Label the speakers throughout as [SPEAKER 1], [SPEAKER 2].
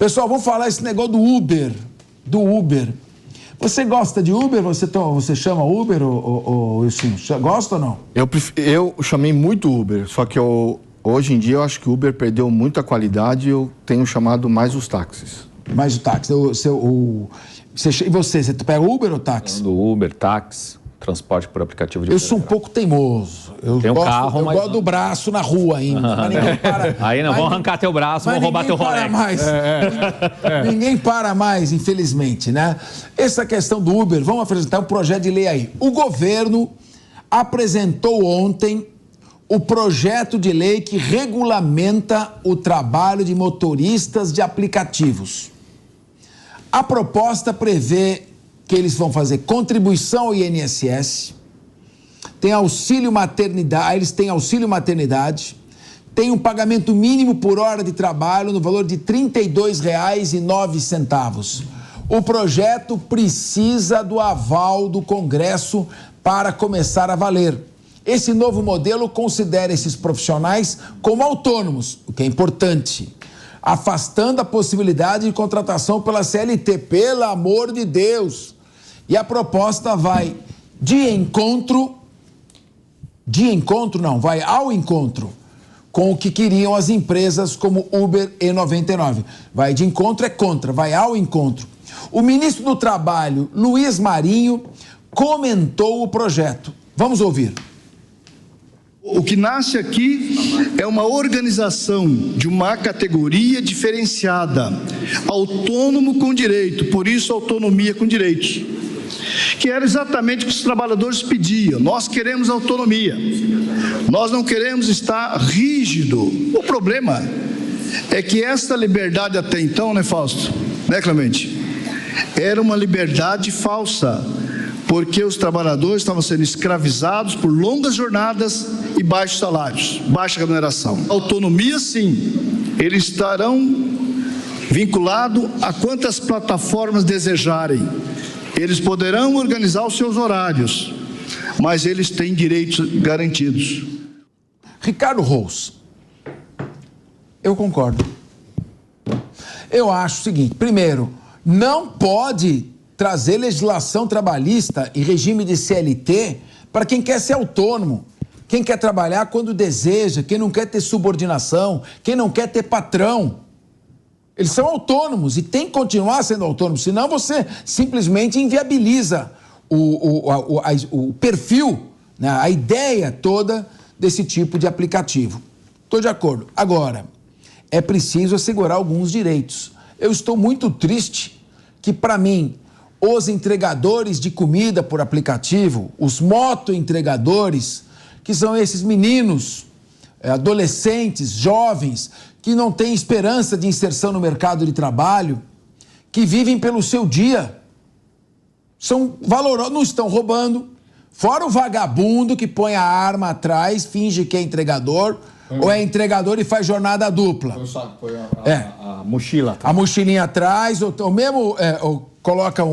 [SPEAKER 1] Pessoal, vamos falar esse negócio do Uber. Você gosta de Uber? Você chama Uber, Wilson? Gosta ou não?
[SPEAKER 2] Eu chamei muito Uber, só que hoje em dia eu acho que o Uber perdeu muita qualidade e eu tenho chamado mais os táxis.
[SPEAKER 1] Mais o táxi. E você pega Uber ou táxi?
[SPEAKER 3] Uber, táxi, transporte por aplicativo de
[SPEAKER 1] Eu sou um pouco teimoso. Eu gosto do braço na rua ainda. Mas ninguém para.
[SPEAKER 3] Aí não, vão arrancar teu braço, vão roubar teu Rolex.
[SPEAKER 1] Ninguém para mais, infelizmente, né? Essa questão do Uber, vamos apresentar um projeto de lei aí. O governo apresentou ontem o projeto de lei que regulamenta o trabalho de motoristas de aplicativos. A proposta prevê que eles vão fazer contribuição ao INSS, tem auxílio maternidade, eles têm auxílio maternidade, tem um pagamento mínimo por hora de trabalho no valor de R$ 32,09. O projeto precisa do aval do Congresso para começar a valer. Esse novo modelo considera esses profissionais como autônomos, o que é importante, afastando a possibilidade de contratação pela CLT, pelo amor de Deus. E a proposta vai vai ao encontro com o que queriam as empresas como Uber e 99. Vai de encontro é contra, vai ao encontro. O ministro do Trabalho, Luiz Marinho, comentou o projeto. Vamos ouvir.
[SPEAKER 4] O que nasce aqui é uma organização de uma categoria diferenciada, autônomo com direito, por isso autonomia com direitos, que era exatamente o que os trabalhadores pediam. Nós queremos autonomia, nós não queremos estar rígido. O problema é que essa liberdade até então, né, Fausto? Né, Clemente? Era uma liberdade falsa, porque os trabalhadores estavam sendo escravizados por longas jornadas e baixos salários, baixa remuneração. Autonomia, sim, eles estarão vinculados a quantas plataformas desejarem. Eles poderão organizar os seus horários, mas eles têm direitos garantidos.
[SPEAKER 1] Ricardo Rous, eu concordo. Eu acho o seguinte, primeiro, não pode trazer legislação trabalhista e regime de CLT para quem quer ser autônomo, quem quer trabalhar quando deseja, quem não quer ter subordinação, quem não quer ter patrão. Eles são autônomos e tem que continuar sendo autônomos, senão você simplesmente inviabiliza o perfil, né, a ideia toda desse tipo de aplicativo. Estou de acordo. Agora, é preciso assegurar alguns direitos. Eu estou muito triste que, para mim, os entregadores de comida por aplicativo, os motoentregadores, que são esses meninos, adolescentes, jovens, que não têm esperança de inserção no mercado de trabalho, que vivem pelo seu dia, são valorosos, não estão roubando, fora o vagabundo que põe a arma atrás, finge que é entregador, ou é entregador e faz jornada dupla.
[SPEAKER 2] Põe a mochila atrás.
[SPEAKER 1] A mochilinha atrás, ou mesmo coloca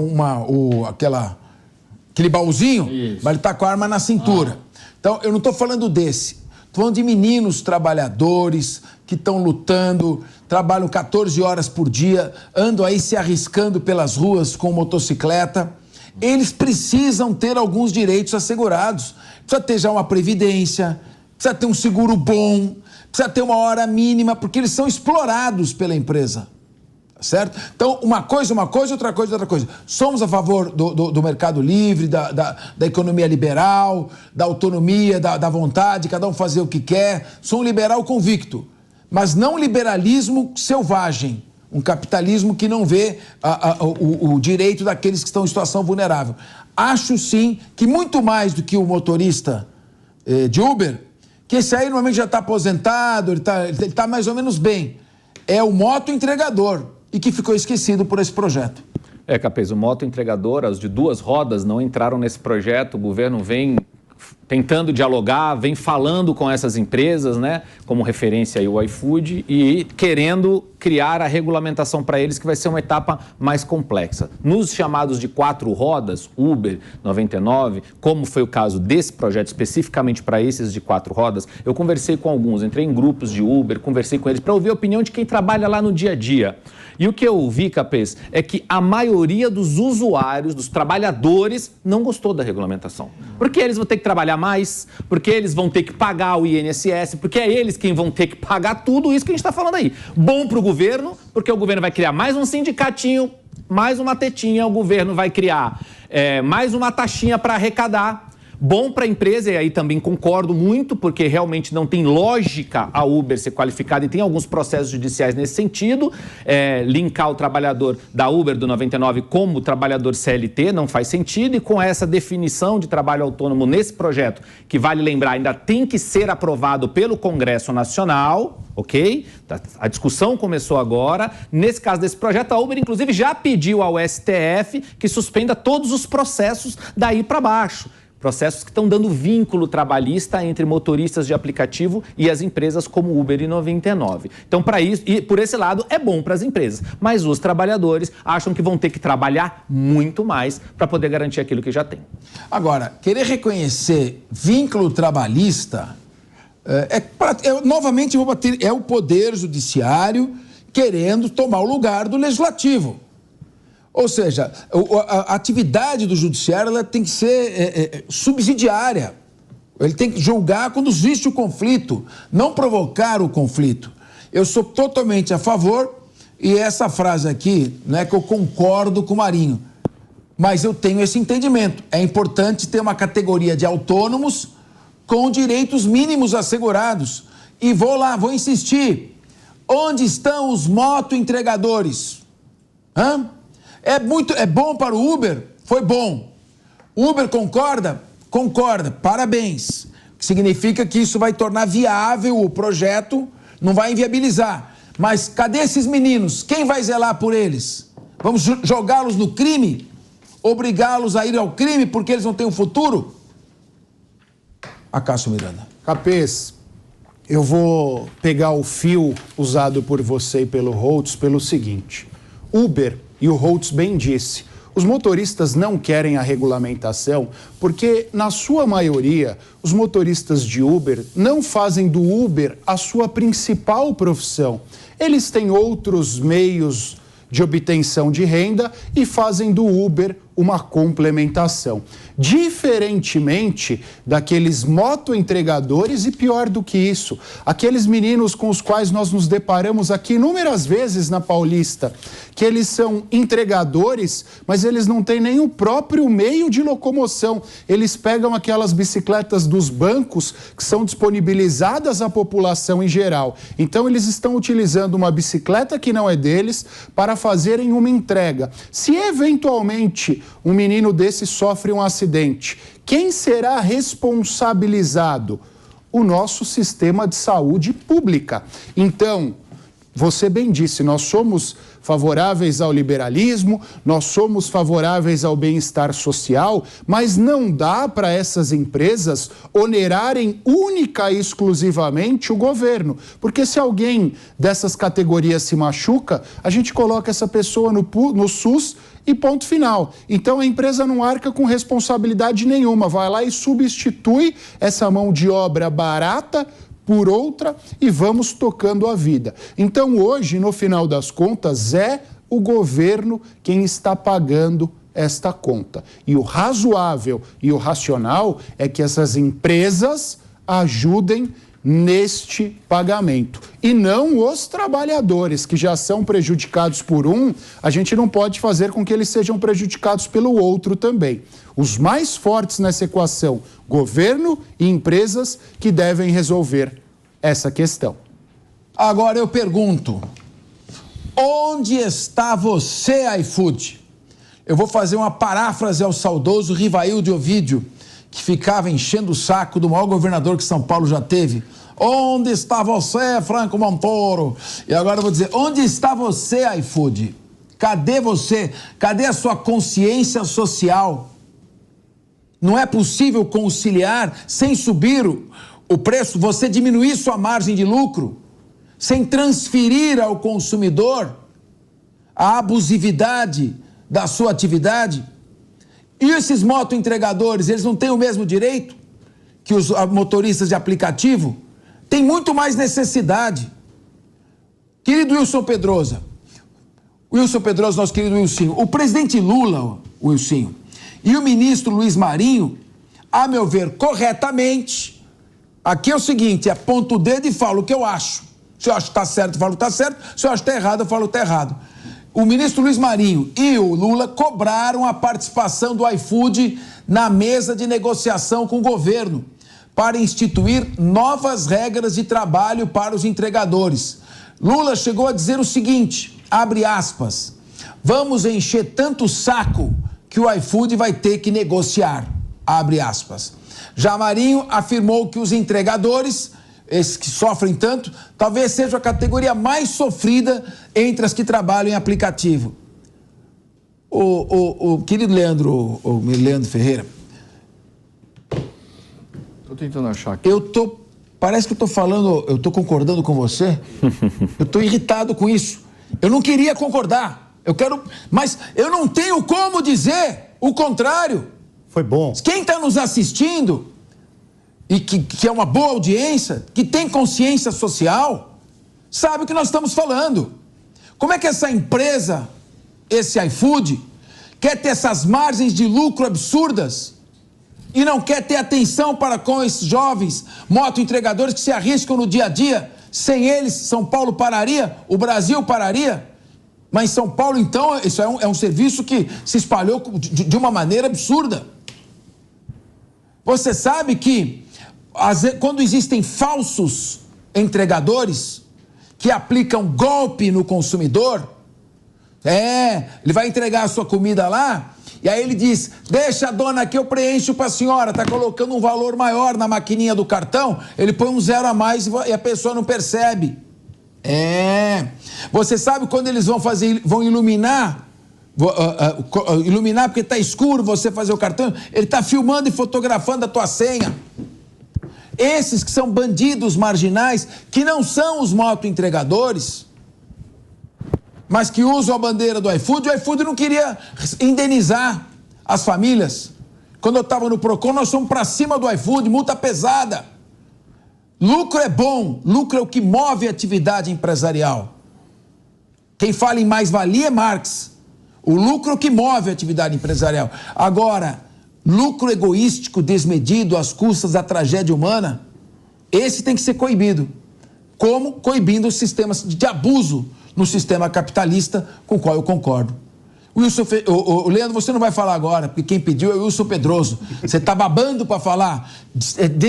[SPEAKER 1] aquele baúzinho, isso, mas ele tá com a arma na cintura. Então, eu não estou falando desse. Estou falando de meninos trabalhadores que estão lutando, trabalham 14 horas por dia, andam aí se arriscando pelas ruas com motocicleta. Eles precisam ter alguns direitos assegurados. Precisa ter já uma previdência, precisa ter um seguro bom, precisa ter uma hora mínima, porque eles são explorados pela empresa. Certo? Então, uma coisa, outra coisa. Somos a favor do mercado livre, da economia liberal, da autonomia, da vontade, cada um fazer o que quer. Sou um liberal convicto, mas não um liberalismo selvagem, um capitalismo que não vê o direito daqueles que estão em situação vulnerável. Acho, sim, que muito mais do que o motorista de Uber, que esse aí normalmente já está aposentado, ele tá mais ou menos bem, é o motoentregador, e que ficou esquecido por esse projeto.
[SPEAKER 3] Capês, o motoentregador, as de duas rodas, não entraram nesse projeto. O governo vem tentando dialogar, vem falando com essas empresas, né, como referência aí o iFood, e querendo criar a regulamentação para eles, que vai ser uma etapa mais complexa. Nos chamados de 4 rodas, Uber, 99, como foi o caso desse projeto especificamente para esses de 4 rodas, eu conversei com alguns, entrei em grupos de Uber, conversei com eles para ouvir a opinião de quem trabalha lá no dia a dia. E o que eu ouvi, Capês, é que a maioria dos usuários, dos trabalhadores, não gostou da regulamentação. Porque eles vão ter que trabalhar mais, porque eles vão ter que pagar o INSS, porque é eles quem vão ter que pagar tudo isso que a gente está falando aí. Bom para o governo, porque o governo vai criar mais um sindicatinho, mais uma tetinha, o governo vai criar mais uma taxinha para arrecadar. Bom para a empresa, e aí também concordo muito, porque realmente não tem lógica a Uber ser qualificada e tem alguns processos judiciais nesse sentido. Linkar o trabalhador da Uber do 99 como trabalhador CLT não faz sentido, e com essa definição de trabalho autônomo nesse projeto, que vale lembrar, ainda tem que ser aprovado pelo Congresso Nacional, ok? A discussão começou agora. Nesse caso desse projeto, a Uber, inclusive, já pediu ao STF que suspenda todos os processos daí para baixo. Processos que estão dando vínculo trabalhista entre motoristas de aplicativo e as empresas como Uber e 99. Então, para isso, e por esse lado, é bom para as empresas. Mas os trabalhadores acham que vão ter que trabalhar muito mais para poder garantir aquilo que já tem.
[SPEAKER 1] Agora, querer reconhecer vínculo trabalhista, novamente vou bater, é o Poder Judiciário querendo tomar o lugar do Legislativo. Ou seja, a atividade do judiciário ela tem que ser subsidiária. Ele tem que julgar quando existe o conflito, não provocar o conflito. Eu sou totalmente a favor, e essa frase aqui, não é que eu concordo com o Marinho, mas eu tenho esse entendimento. É importante ter uma categoria de autônomos com direitos mínimos assegurados. E vou insistir. Onde estão os motoentregadores? É bom para o Uber? Foi bom. Uber concorda? Concorda. Parabéns. Significa que isso vai tornar viável o projeto, não vai inviabilizar. Mas cadê esses meninos? Quem vai zelar por eles? Vamos jogá-los no crime? Obrigá-los a ir ao crime porque eles não têm um futuro? Acácio Miranda.
[SPEAKER 5] Capês, eu vou pegar o fio usado por você e pelo Holtz pelo seguinte. Uber, e o Holtz bem disse, os motoristas não querem a regulamentação porque, na sua maioria, os motoristas de Uber não fazem do Uber a sua principal profissão. Eles têm outros meios de obtenção de renda e fazem do Uber uma complementação. Diferentemente daqueles motoentregadores e pior do que isso, aqueles meninos com os quais nós nos deparamos aqui inúmeras vezes na Paulista, que eles são entregadores, mas eles não têm nem o próprio meio de locomoção. Eles pegam aquelas bicicletas dos bancos que são disponibilizadas à população em geral. Então eles estão utilizando uma bicicleta que não é deles para fazerem uma entrega. Se eventualmente um menino desse sofre um acidente, quem será responsabilizado? O nosso sistema de saúde pública. Então, você bem disse, nós somos favoráveis ao liberalismo, nós somos favoráveis ao bem-estar social, mas não dá para essas empresas onerarem única e exclusivamente o governo. Porque se alguém dessas categorias se machuca, a gente coloca essa pessoa no SUS e ponto final. Então a empresa não arca com responsabilidade nenhuma, vai lá e substitui essa mão de obra barata por outra e vamos tocando a vida. Então hoje, no final das contas, é o governo quem está pagando esta conta. E o razoável e o racional é que essas empresas ajudem neste pagamento. E não os trabalhadores, que já são prejudicados por um, a gente não pode fazer com que eles sejam prejudicados pelo outro também. Os mais fortes nessa equação, governo e empresas que devem resolver essa questão.
[SPEAKER 1] Agora eu pergunto, onde está você, iFood? Eu vou fazer uma paráfrase ao saudoso Rivaildo Ovídio, que ficava enchendo o saco do maior governador que São Paulo já teve. Onde está você, Franco Montoro? E agora eu vou dizer, onde está você, iFood? Cadê você? Cadê a sua consciência social? Não é possível conciliar sem subir o preço, você diminuir sua margem de lucro, sem transferir ao consumidor a abusividade da sua atividade? E esses motoentregadores, eles não têm o mesmo direito que os motoristas de aplicativo? Tem muito mais necessidade. Querido Wilson Pedrosa, Wilson Pedroso, nosso querido Wilsinho, o presidente Lula, Wilsinho, e o ministro Luiz Marinho, a meu ver, corretamente, aqui é o seguinte, aponto o dedo e falo o que eu acho. Se eu acho que está certo, eu falo que está certo. Se eu acho que está errado, eu falo que está errado. O ministro Luiz Marinho e o Lula cobraram a participação do iFood na mesa de negociação com o governo para instituir novas regras de trabalho para os entregadores. Lula chegou a dizer o seguinte, abre aspas, vamos encher tanto o saco que o iFood vai ter que negociar, abre aspas. Já Marinho afirmou que os entregadores, esses que sofrem tanto, talvez seja a categoria mais sofrida entre as que trabalham em aplicativo. O querido Leandro Ferreira,
[SPEAKER 2] Estou tentando achar aqui.
[SPEAKER 1] Parece que eu estou concordando com você. Eu estou irritado com isso. Eu não queria concordar. Mas eu não tenho como dizer o contrário.
[SPEAKER 5] Foi bom.
[SPEAKER 1] Quem está nos assistindo, e que é uma boa audiência, que tem consciência social, sabe o que nós estamos falando. Como é que essa empresa, esse iFood, quer ter essas margens de lucro absurdas e não quer ter atenção para com esses jovens motoentregadores que se arriscam no dia a dia? Sem eles, São Paulo pararia, o Brasil pararia. Mas em São Paulo, então, isso é um serviço que se espalhou de uma maneira absurda. Você sabe que quando existem falsos entregadores que aplicam golpe no consumidor, ele vai entregar a sua comida lá, e aí ele diz, deixa a dona aqui, eu preencho para a senhora, está colocando um valor maior na maquininha do cartão, ele põe um 0 a mais e a pessoa não percebe. Você sabe quando eles vão iluminar porque está escuro, você fazer o cartão, ele está filmando e fotografando a tua senha. Esses que são bandidos marginais, que não são os motoentregadores, mas que usam a bandeira do iFood. O iFood não queria indenizar as famílias. Quando eu estava no Procon, nós fomos para cima do iFood, multa pesada. Lucro é bom, lucro é o que move a atividade empresarial. Quem fala em mais-valia é Marx. O lucro é o que move a atividade empresarial. Agora, lucro egoístico, desmedido, às custas da tragédia humana, esse tem que ser coibido. Como coibindo os sistemas de abuso no sistema capitalista, com o qual eu concordo. Leandro, você não vai falar agora, porque quem pediu é o Wilson Pedroso. Você está babando para falar,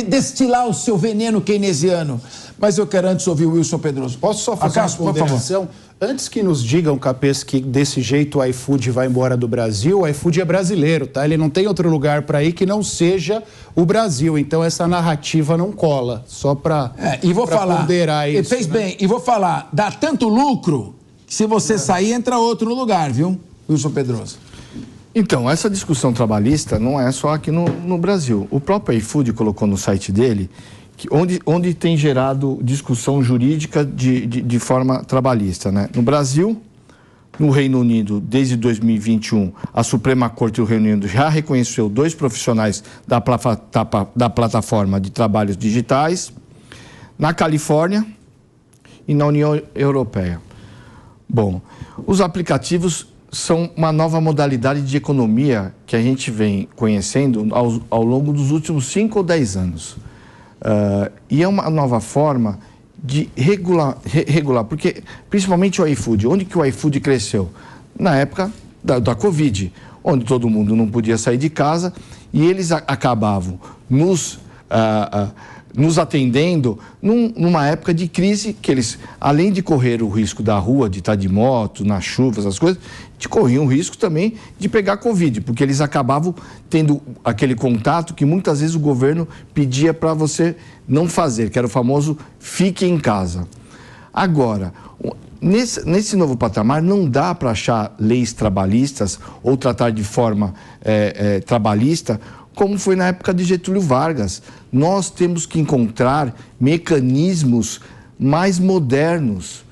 [SPEAKER 1] destilar o seu veneno keynesiano. Mas eu quero antes ouvir o Wilson Pedroso.
[SPEAKER 5] Posso só fazer uma ponderação? Antes que nos digam, Capês, que desse jeito o iFood vai embora do Brasil, o iFood é brasileiro, tá? Ele não tem outro lugar para ir que não seja o Brasil. Então essa narrativa não cola, só para ponderar isso.
[SPEAKER 1] Fez bem, e vou falar, dá tanto lucro que se você sair, entra outro no lugar, viu, Wilson Pedroso?
[SPEAKER 2] Então, essa discussão trabalhista não é só aqui no Brasil. O próprio iFood colocou no site dele onde tem gerado discussão jurídica de forma trabalhista, né? No Brasil, no Reino Unido, desde 2021, a Suprema Corte do Reino Unido já reconheceu 2 profissionais da plataforma de trabalhos digitais, na Califórnia e na União Europeia. Bom, os aplicativos são uma nova modalidade de economia que a gente vem conhecendo ao longo dos últimos 5 ou 10 anos. E é uma nova forma de regular, porque principalmente o iFood, onde que o iFood cresceu? Na época da Covid, onde todo mundo não podia sair de casa e eles acabavam nos atendendo numa época de crise que eles, além de correr o risco da rua, de estar de moto, na chuva, essas coisas, corriam o risco também de pegar Covid, porque eles acabavam tendo aquele contato que muitas vezes o governo pedia para você não fazer, que era o famoso fique em casa. Agora, nesse novo patamar, não dá para achar leis trabalhistas ou tratar de forma trabalhista como foi na época de Getúlio Vargas. Nós temos que encontrar mecanismos mais modernos.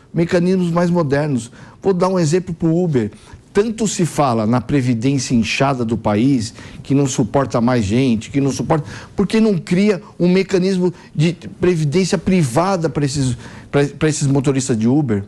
[SPEAKER 2] Vou dar um exemplo para o Uber. Tanto se fala na previdência inchada do país, que não suporta mais gente, porque não cria um mecanismo de previdência privada para esses motoristas de Uber?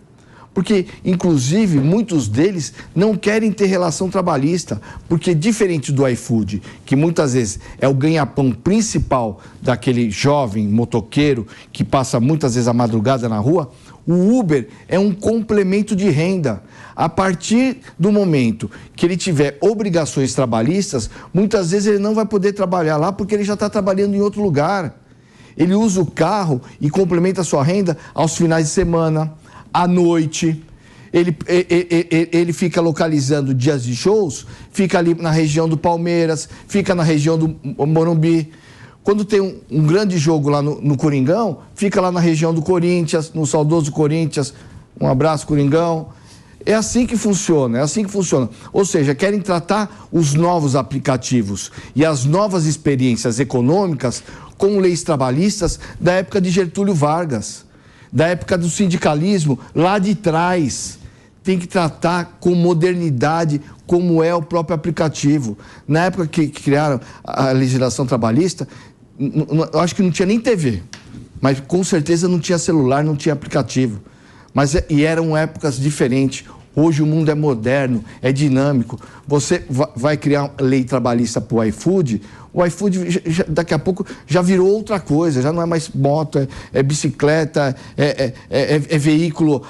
[SPEAKER 2] Porque, inclusive, muitos deles não querem ter relação trabalhista, porque diferente do iFood, que muitas vezes é o ganha-pão principal daquele jovem motoqueiro que passa muitas vezes a madrugada na rua, o Uber é um complemento de renda. A partir do momento que ele tiver obrigações trabalhistas, muitas vezes ele não vai poder trabalhar lá porque ele já está trabalhando em outro lugar. Ele usa o carro e complementa a sua renda aos finais de semana, à noite. Ele fica localizando dias de shows, fica ali na região do Palmeiras, fica na região do Morumbi. Quando tem um grande jogo lá no Coringão, fica lá na região do Corinthians, no saudoso Corinthians. Um abraço, Coringão. É assim que funciona, Ou seja, querem tratar os novos aplicativos e as novas experiências econômicas com leis trabalhistas da época de Getúlio Vargas, da época do sindicalismo, lá de trás. Tem que tratar com modernidade, como é o próprio aplicativo. Na época que criaram a legislação trabalhista, eu acho que não tinha nem TV, mas com certeza não tinha celular, não tinha aplicativo. E eram épocas diferentes. Hoje o mundo é moderno, é dinâmico. Você vai criar lei trabalhista para o iFood daqui a pouco já virou outra coisa, já não é mais moto, é bicicleta, é veículo,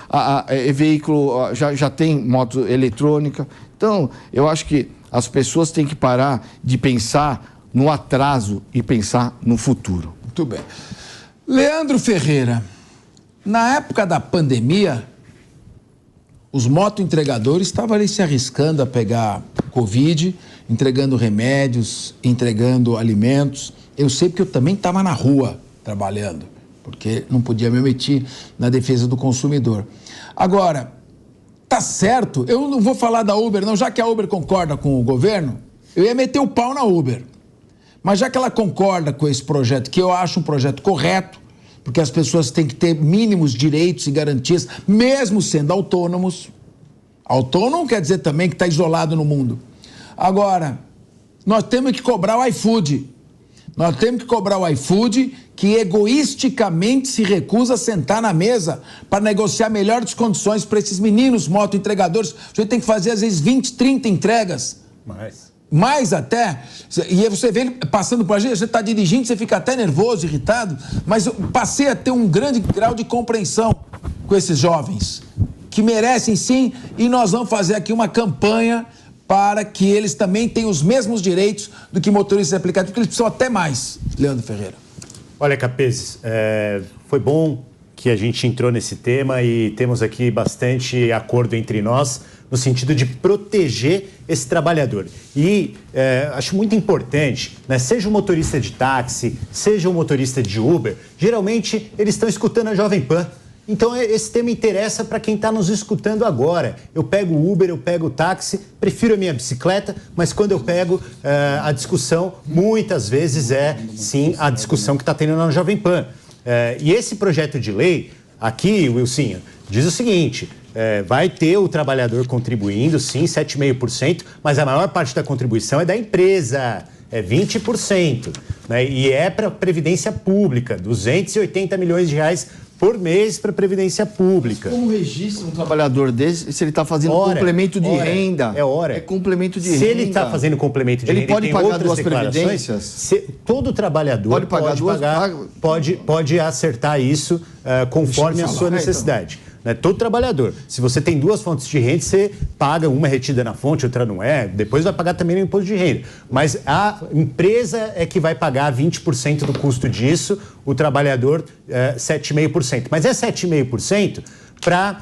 [SPEAKER 2] já tem moto eletrônica. Então, eu acho que as pessoas têm que parar de pensar no atraso e pensar no futuro.
[SPEAKER 1] Muito bem. Leandro Ferreira, na época da pandemia, os motoentregadores estavam ali se arriscando a pegar Covid, entregando remédios, entregando alimentos. Eu sei porque eu também estava na rua trabalhando, porque não podia me omitir na defesa do consumidor. Agora, tá certo, eu não vou falar da Uber não, já que a Uber concorda com o governo, eu ia meter o pau na Uber. Mas já que ela concorda com esse projeto, que eu acho um projeto correto, porque as pessoas têm que ter mínimos direitos e garantias, mesmo sendo autônomos. Autônomo quer dizer também que está isolado no mundo. Agora, nós temos que cobrar o iFood. Nós temos que cobrar o iFood, que egoisticamente se recusa a sentar na mesa para negociar melhores condições para esses meninos motoentregadores. A gente tem que fazer, às vezes, 20, 30 entregas. Mais até. E aí você vê ele passando por a gente, você está dirigindo, você fica até nervoso, irritado. Mas eu passei a ter um grande grau de compreensão com esses jovens, que merecem sim, e nós vamos fazer aqui uma campanha para que eles também tenham os mesmos direitos do que motoristas de aplicativo, porque eles precisam até mais, Leandro Ferreira.
[SPEAKER 6] Olha, Capês, foi bom que a gente entrou nesse tema e temos aqui bastante acordo entre nós no sentido de proteger esse trabalhador. E acho muito importante, né, seja um motorista de táxi, seja um motorista de Uber, geralmente eles estão escutando a Jovem Pan. Então, esse tema interessa para quem está nos escutando agora. Eu pego o Uber, eu pego o táxi, prefiro a minha bicicleta, mas quando eu pego a discussão, muitas vezes sim, a discussão que está tendo na Jovem Pan. E esse projeto de lei, aqui, Wilsinho, diz o seguinte, vai ter o trabalhador contribuindo, sim, 7,5%, mas a maior parte da contribuição é da empresa, é 20%. Né? E é para a Previdência Pública, 280 milhões de reais por mês para a Previdência Pública.
[SPEAKER 2] Como registra um trabalhor desse se ele está fazendo complemento de renda?
[SPEAKER 6] É
[SPEAKER 2] complemento de renda.
[SPEAKER 6] Se ele está fazendo complemento de renda,
[SPEAKER 2] ele pode pagar duas previdências?
[SPEAKER 6] Todo trabalhador pode acertar isso conforme a sua necessidade. Então. Né? Todo trabalhador. Se você tem duas fontes de renda, você paga uma retida na fonte, outra não é. Depois vai pagar também o imposto de renda. Mas a empresa é que vai pagar 20% do custo disso, o trabalhador 7,5%. Mas é 7,5% para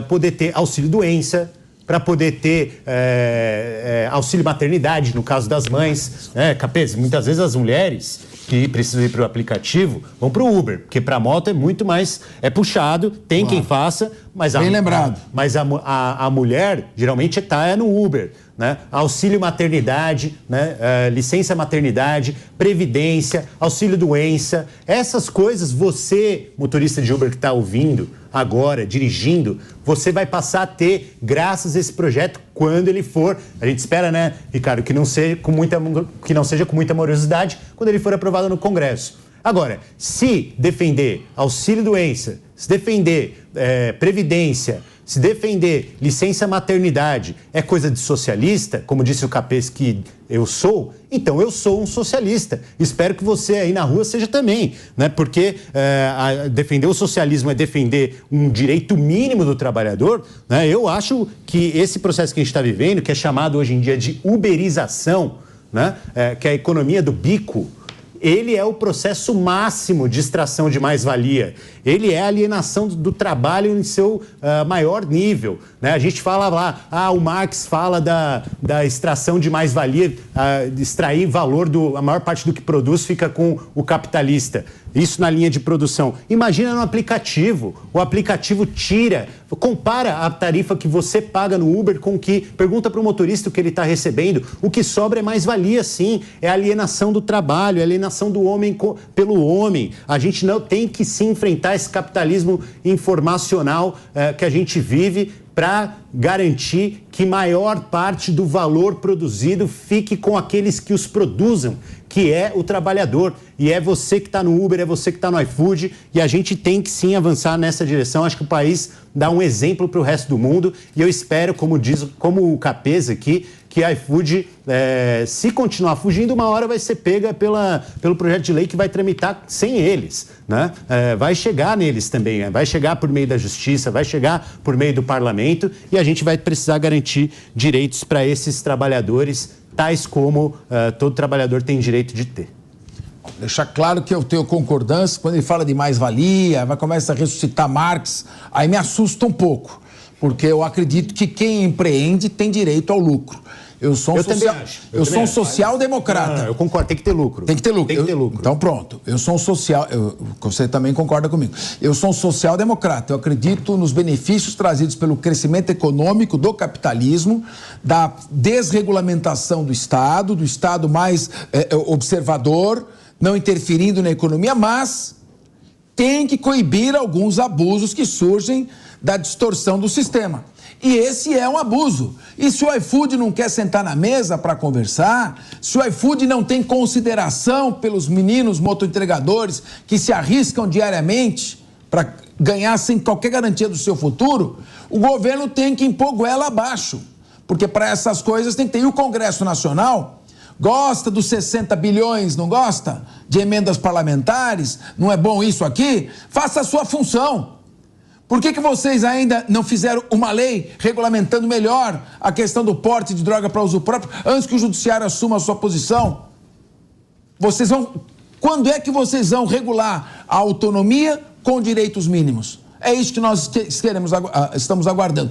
[SPEAKER 6] poder ter auxílio-doença, para poder ter auxílio maternidade, no caso das mães. Capês, muitas vezes as mulheres que precisam ir para o aplicativo vão para o Uber, porque para a moto é muito mais, puxado, tem quem faça, mas a mulher geralmente está no Uber. Né? Auxílio maternidade, né? Licença maternidade, previdência, auxílio doença, essas coisas você, motorista de Uber que está ouvindo agora, dirigindo, você vai passar a ter graças a esse projeto quando ele for, a gente espera, né, Ricardo, que não seja com muita morosidade quando ele for aprovado no Congresso. Agora, se defender auxílio doença, se defender previdência, Se defender licença maternidade é coisa de socialista, como disse o Capês que eu sou, então eu sou um socialista. Espero que você aí na rua seja também, né? Porque defender o socialismo é defender um direito mínimo do trabalhador, né? Eu acho que esse processo que a gente está vivendo, que é chamado hoje em dia de uberização, né? Que é a economia do bico, ele é o processo máximo de extração de mais-valia. Ele é a alienação do trabalho em seu maior nível, né? A gente fala lá, o Marx fala da extração de mais-valia, extrair valor, a maior parte do que produz fica com o capitalista. Isso na linha de produção. Imagina no aplicativo. O aplicativo compara a tarifa que você paga no Uber com o que... Pergunta para o motorista o que ele está recebendo. O que sobra é mais-valia, sim. É alienação do trabalho, é alienação do homem pelo homem. A gente não tem que se enfrentar esse capitalismo informacional que a gente vive para garantir que maior parte do valor produzido fique com aqueles que os produzam, que é o trabalhador. E é você que está no Uber, é você que está no iFood, e a gente tem que sim avançar nessa direção. Acho que o país dá um exemplo para o resto do mundo, e eu espero, como o Capês aqui, que a iFood, se continuar fugindo, uma hora vai ser pega pelo projeto de lei que vai tramitar sem eles, né? Vai chegar neles também, vai chegar por meio da justiça, vai chegar por meio do parlamento, e a gente vai precisar garantir direitos para esses trabalhadores, tais como todo trabalhador tem direito de ter.
[SPEAKER 1] Deixar claro que eu tenho concordância, quando ele fala de mais-valia, vai começar a ressuscitar Marx, aí me assusta um pouco, porque eu acredito que quem empreende tem direito ao lucro. Eu sou um social-democrata.
[SPEAKER 6] Eu concordo, tem que ter lucro.
[SPEAKER 1] Tem que ter lucro. Então pronto, eu sou um social... você também concorda comigo. Eu sou um social-democrata. Eu acredito nos benefícios trazidos pelo crescimento econômico do capitalismo, da desregulamentação do Estado mais observador, não interferindo na economia, mas tem que coibir alguns abusos que surgem da distorção do sistema. E esse é um abuso. E se o iFood não quer sentar na mesa para conversar, se o iFood não tem consideração pelos meninos motoentregadores que se arriscam diariamente para ganhar sem qualquer garantia do seu futuro, o governo tem que impor goela abaixo. Porque para essas coisas tem que ter. E o Congresso Nacional gosta dos 60 bilhões, não gosta? De emendas parlamentares? Não é bom isso aqui? Faça a sua função. Por que vocês ainda não fizeram uma lei regulamentando melhor a questão do porte de droga para uso próprio antes que o judiciário assuma a sua posição? Quando é que vocês vão regular a autonomia com direitos mínimos? É isso que nós estamos aguardando.